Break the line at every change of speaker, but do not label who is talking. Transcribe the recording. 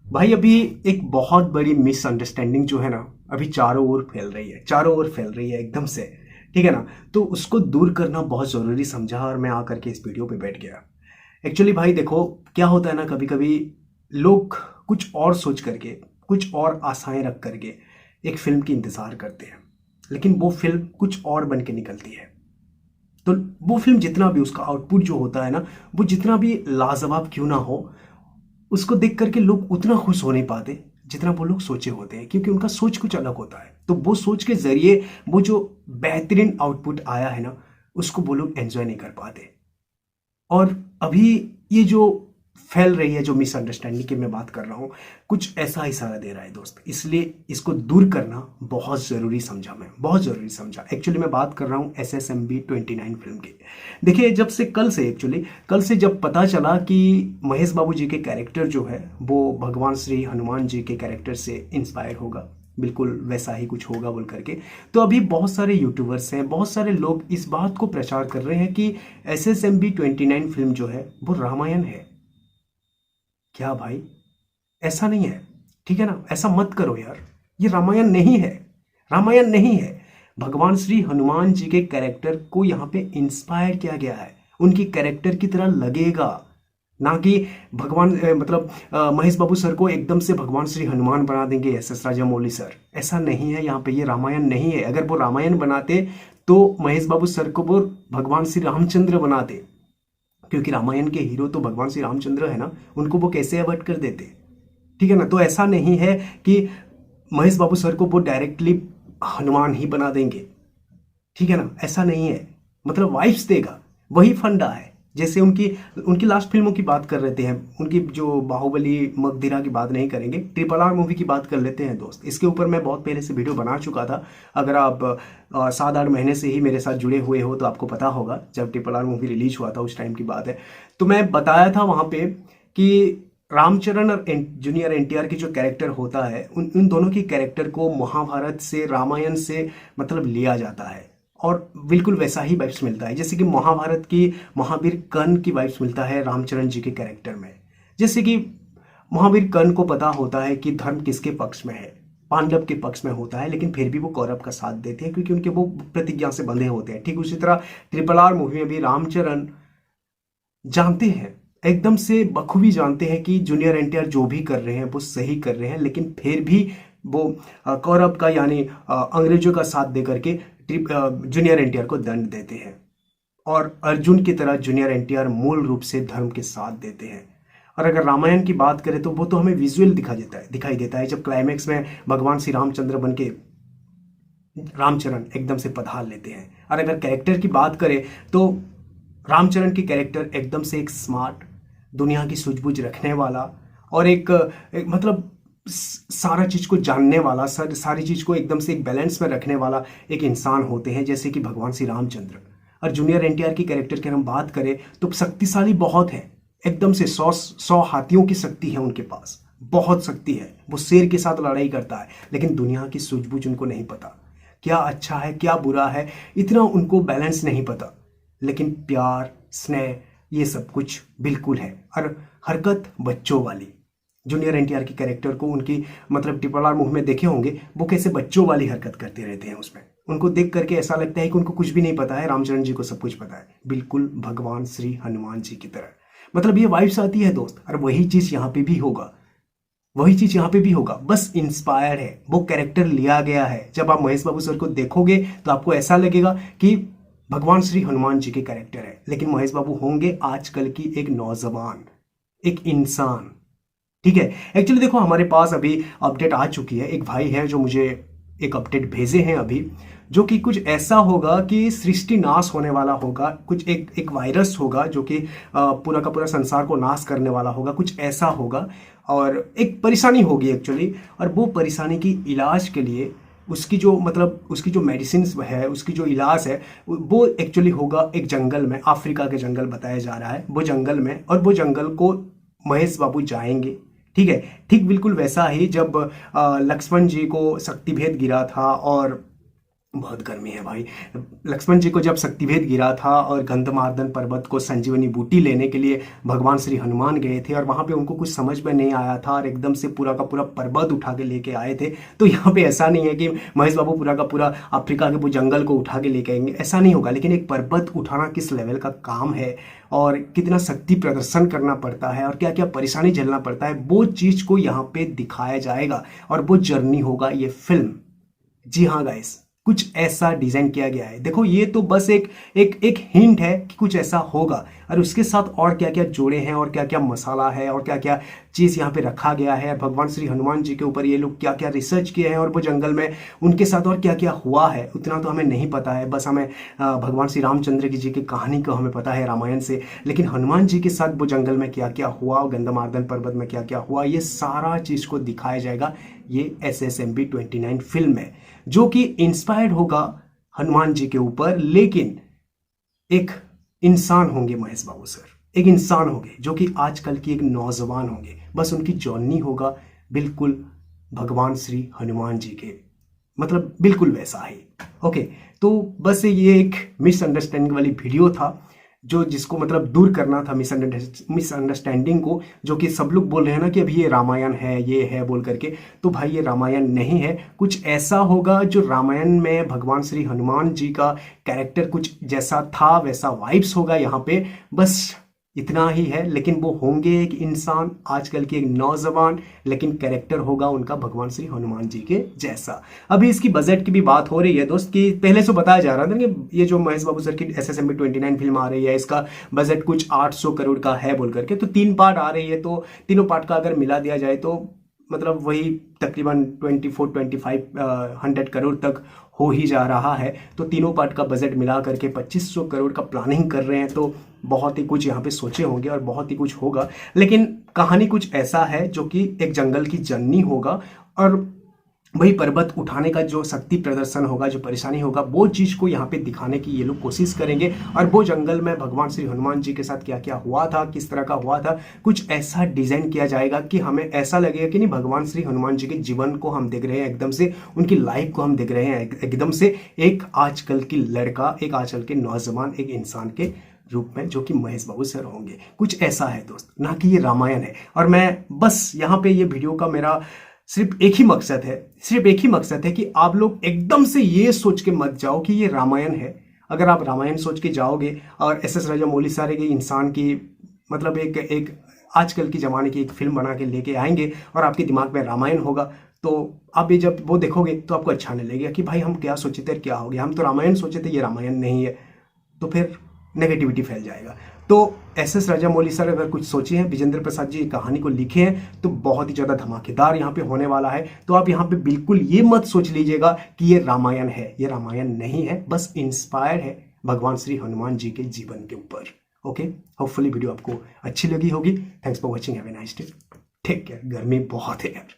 भाई अभी एक बहुत बड़ी मिसअंडरस्टैंडिंग जो है ना, अभी चारों ओर फैल रही है, चारों ओर फैल रही है एकदम से। ठीक है ना। तो उसको दूर करना बहुत ज़रूरी समझा और मैं आकर के इस वीडियो पे बैठ गया। एक्चुअली भाई देखो, क्या होता है ना, कभी कभी लोग कुछ और सोच करके, कुछ और आशाएं रख करके एक फिल्म की इंतज़ार करते हैं, लेकिन वो फिल्म कुछ और बन के निकलती है। तो वो फिल्म जितना भी उसका आउटपुट जो होता है ना, वो जितना भी लाजवाब क्यों ना हो, उसको देख करके लोग उतना खुश हो नहीं पाते जितना वो लोग सोचे होते हैं, क्योंकि उनका सोच कुछ अलग होता है। तो वो सोच के जरिए वो जो बेहतरीन आउटपुट आया है ना, उसको वो लोग एंजॉय नहीं कर पाते। और अभी ये जो फैल रही है, जो मिसअंडरस्टैंडिंग की मैं बात कर रहा हूँ, कुछ ऐसा इशारा दे रहा है दोस्त, इसलिए इसको दूर करना बहुत ज़रूरी समझा, मैं बहुत ज़रूरी समझा। एक्चुअली मैं बात कर रहा हूँ SSMB 29 फिल्म की। देखिए, जब से कल से, एक्चुअली कल से जब पता चला कि महेश बाबू जी के कैरेक्टर जो है वो भगवान श्री हनुमान जी के कैरेक्टर से इंस्पायर होगा, बिल्कुल वैसा ही कुछ होगा बोल करके, तो अभी बहुत सारे यूट्यूबर्स हैं, बहुत सारे लोग इस बात को प्रचार कर रहे हैं कि SSMB 29 फिल्म जो है वो रामायण है। क्या भाई, ऐसा नहीं है। ठीक है ना, ऐसा मत करो यार। ये रामायण नहीं है, रामायण नहीं है। भगवान श्री हनुमान जी के कैरेक्टर को यहाँ पे इंस्पायर किया गया है, उनकी कैरेक्टर की तरह लगेगा। ना कि भगवान मतलब महेश बाबू सर को एकदम से भगवान श्री हनुमान बना देंगे SS राजामौली सर, ऐसा नहीं है यहाँ पे। ये रामायण नहीं है। अगर वो रामायण बनाते तो महेश बाबू सर को वो भगवान श्री रामचंद्र बनाते, क्योंकि रामायण के हीरो तो भगवान श्री रामचंद्र है ना, उनको वो कैसे अवॉइड कर देते। ठीक है ना। तो ऐसा नहीं है कि महेश बाबू सर को वो डायरेक्टली हनुमान ही बना देंगे। ठीक है ना, ऐसा नहीं है। मतलब वाइब्स देगा, वही फंडा है। जैसे उनकी उनकी लास्ट फिल्मों की बात कर लेते हैं, उनकी जो बाहुबली मगधिरा की बात नहीं करेंगे, RRR मूवी की बात कर लेते हैं दोस्त। इसके ऊपर मैं बहुत पहले से वीडियो बना चुका था। अगर आप 7-8 महीने से ही मेरे साथ जुड़े हुए हो तो आपको पता होगा, जब RRR मूवी रिलीज हुआ था उस टाइम की बात है। तो मैं बताया था वहां पे कि रामचरण और जूनियर NTR की जो कैरेक्टर होता है, उन दोनों की कैरेक्टर को महाभारत से, रामायण से मतलब लिया जाता है, और बिल्कुल वैसा ही वाइब्स मिलता है जैसे कि महाभारत की महावीर कर्ण की वाइब्स मिलता है रामचरण जी के कैरेक्टर में। जैसे कि महावीर कर्ण को पता होता है कि धर्म किसके पक्ष में है, पांडव के पक्ष में होता है, लेकिन फिर भी वो कौरव का साथ देते हैं क्योंकि उनके वो प्रतिज्ञा से बंधे होते हैं। ठीक उसी तरह RRR मूवी में भी रामचरण जानते हैं, एकदम से बखूबी जानते हैं कि जूनियर NTR जो भी कर रहे हैं वो सही कर रहे हैं, लेकिन फिर भी वो कौरव का यानी अंग्रेजों का साथ दे करके जूनियर NTR को दंड देते हैं। और अर्जुन की तरह जूनियर NTR मूल रूप से धर्म के साथ देते हैं। और अगर रामायण की बात करें तो वो तो हमें विजुअल दिखाई देता है जब क्लाइमेक्स में भगवान श्री रामचंद्र बन के रामचरण एकदम से पधार लेते हैं। और अगर कैरेक्टर की बात करें तो रामचरण की कैरेक्टर एकदम से एक स्मार्ट, दुनिया की सूझबूझ रखने वाला, और एक मतलब सारा चीज को जानने वाला, सारी चीज को एकदम से एक बैलेंस में रखने वाला एक इंसान होते हैं, जैसे कि भगवान श्री रामचंद्र। और जूनियर NTR की कैरेक्टर की हम बात करें तो शक्तिशाली बहुत है, एकदम से 100 हाथियों की शक्ति है उनके पास, बहुत शक्ति है। वो शेर के साथ लड़ाई करता है, लेकिन दुनिया की सूझबूझ उनको नहीं पता, क्या अच्छा है क्या बुरा है, इतना उनको बैलेंस नहीं पता। लेकिन प्यार, स्नेह, ये सब कुछ बिल्कुल है। और हरकत बच्चों वाली, जूनियर NTR की कैरेक्टर को उनकी मतलब RRR मूवी में देखे होंगे, वो कैसे बच्चों वाली हरकत करते रहते हैं उसमें। उनको देख करके ऐसा लगता है कि उनको कुछ भी नहीं पता है, रामचरण जी को सब कुछ पता है, बिल्कुल भगवान श्री हनुमान जी की तरह। मतलब ये वाइब्स आती है दोस्त। और वही चीज यहाँ पे भी होगा, वही चीज यहाँ पे भी होगा, बस इंस्पायर है, वो कैरेक्टर लिया गया है। जब आप महेश बाबू सर को देखोगे तो आपको ऐसा लगेगा कि भगवान श्री हनुमान जी के कैरेक्टर है, लेकिन महेश बाबू होंगे आजकल की एक नौजवान, एक इंसान। ठीक है। एक्चुअली देखो, हमारे पास अभी अपडेट आ चुकी है। एक भाई है जो मुझे एक अपडेट भेजे हैं अभी, जो कि कुछ ऐसा होगा कि सृष्टि नाश होने वाला होगा, कुछ एक वायरस होगा जो कि पूरा का पूरा संसार को नाश करने वाला होगा, कुछ ऐसा होगा। और एक परेशानी होगी एक्चुअली, और वो परेशानी की इलाज के लिए उसकी जो मतलब उसकी जो मेडिसिन है, उसकी जो इलाज है, वो एक्चुअली होगा एक जंगल में, अफ्रीका के जंगल बताया जा रहा है, वो जंगल में। और वो जंगल को महेश बाबू जाएंगे। ठीक है। ठीक बिल्कुल वैसा ही जब लक्ष्मण जी को शक्ति भेद गिरा था और बहुत गर्मी है भाई। लक्ष्मण जी को जब शक्तिभेद गिरा था और गंधमार्दन पर्वत को संजीवनी बूटी लेने के लिए भगवान श्री हनुमान गए थे और वहां पे उनको कुछ समझ में नहीं आया था और एकदम से पूरा का पूरा पर्वत उठा के लेके आए थे। तो यहाँ पे ऐसा नहीं है कि महेश बाबू पूरा का पूरा अफ्रीका के वो जंगल को उठा के लेके आएंगे, ऐसा नहीं होगा। लेकिन एक पर्वत उठाना किस लेवल का काम है और कितना शक्ति प्रदर्शन करना पड़ता है और क्या क्या परेशानी झेलना पड़ता है, वो चीज को यहाँ पे दिखाया जाएगा और वो जर्नी होगा ये फिल्म। जी हाँ गाइस, कुछ ऐसा डिजाइन किया गया है। देखो ये तो बस एक एक एक हिंट है कि कुछ ऐसा होगा और उसके साथ और क्या क्या जोड़े हैं और क्या क्या मसाला है और क्या क्या चीज यहाँ पे रखा गया है। भगवान श्री हनुमान जी के ऊपर ये लोग क्या क्या रिसर्च किए हैं और वो जंगल में उनके साथ और क्या क्या हुआ है उतना तो हमें नहीं पता है। बस हमें भगवान श्री रामचंद्र जी की कहानी को हमें पता है रामायण से, लेकिन हनुमान जी के साथ वो जंगल में क्या क्या हुआ, गंधमार्दन पर्वत में क्या क्या हुआ, ये सारा चीज को दिखाया जाएगा। ये SSMB 29 फिल्म है जो कि इंस्पायर्ड होगा हनुमान जी के ऊपर, लेकिन एक इंसान होंगे महेश बाबू सर, एक इंसान होंगे जो कि आजकल की एक नौजवान होंगे। बस उनकी जर्नी होगा बिल्कुल भगवान श्री हनुमान जी के, मतलब बिल्कुल वैसा ही। ओके, तो बस ये एक मिसअंडरस्टैंडिंग वाली वीडियो था जो जिसको मतलब दूर करना था मिसअंडरस्टैंडिंग को, जो कि सब लोग बोल रहे हैं ना कि अभी ये रामायण है ये है बोल करके। तो भाई ये रामायण नहीं है, कुछ ऐसा होगा जो रामायण में भगवान श्री हनुमान जी का कैरेक्टर कुछ जैसा था वैसा वाइब्स होगा यहाँ पे, बस इतना ही है। लेकिन वो होंगे एक इंसान, आजकल के एक नौजवान, लेकिन कैरेक्टर होगा उनका भगवान श्री हनुमान जी के जैसा। अभी इसकी बजट की भी बात हो रही है दोस्त, कि पहले से बताया जा रहा था कि ये जो महेश बाबू सर की SSMB 29 फिल्म आ रही है इसका बजट कुछ 800 करोड़ का है बोल करके। तो 3 पार्ट आ रही है, तो तीनों पार्ट का अगर मिला दिया जाए तो मतलब वही तकरीबन 24-25 करोड़ तक हो ही जा रहा है। तो तीनों पार्ट का बजट मिला करके 2500 करोड़ का प्लानिंग कर रहे हैं। तो बहुत ही कुछ यहाँ पे सोचे होंगे और बहुत ही कुछ होगा, लेकिन कहानी कुछ ऐसा है जो कि एक जंगल की जर्नी होगा और वही पर्वत उठाने का जो शक्ति प्रदर्शन होगा, जो परेशानी होगा, वो चीज को यहाँ पे दिखाने की ये लोग कोशिश करेंगे। और वो जंगल में भगवान श्री हनुमान जी के साथ क्या क्या हुआ था, किस तरह का हुआ था, कुछ ऐसा डिजाइन किया जाएगा कि हमें ऐसा लगेगा कि नहीं भगवान श्री हनुमान जी के जीवन को हम देख रहे हैं, एकदम से उनकी लाइफ को हम देख रहे हैं, एकदम से एक आजकल की लड़का, एक आजकल के नौजवान, एक इंसान के रूप में, जो कि महेश बाबू सर होंगे। कुछ ऐसा है दोस्त, ना कि ये रामायण है। और मैं बस यहाँ पे ये वीडियो का मेरा सिर्फ एक ही मकसद है, सिर्फ एक ही मकसद है कि आप लोग एकदम से ये सोच के मत जाओ कि ये रामायण है। अगर आप रामायण सोच के जाओगे और SS राजामौली सारे के इंसान की मतलब एक आजकल की जमाने की एक फिल्म बना के लेके आएंगे और आपके दिमाग में रामायण होगा, तो आप ये जब वो देखोगे तो आपको अच्छा नहीं लगेगा कि भाई हम क्या सोचे थे, क्या हो गया, हम तो रामायण सोचे थे, ये रामायण नहीं है। तो फिर नेगेटिविटी फैल जाएगा। तो SS राजामौली सर अगर कुछ सोचे हैं, विजेंद्र प्रसाद जी कहानी को लिखे हैं, तो बहुत ही ज्यादा धमाकेदार यहाँ पे होने वाला है। तो आप यहाँ पे बिल्कुल ये मत सोच लीजिएगा कि ये रामायण है, ये रामायण नहीं है, बस इंस्पायर है भगवान श्री हनुमान जी के जीवन के ऊपर। ओके, होपफुली वीडियो आपको अच्छी लगी होगी। Thanks for watching, have a nice day, take care. गर्मी बहुत है यार।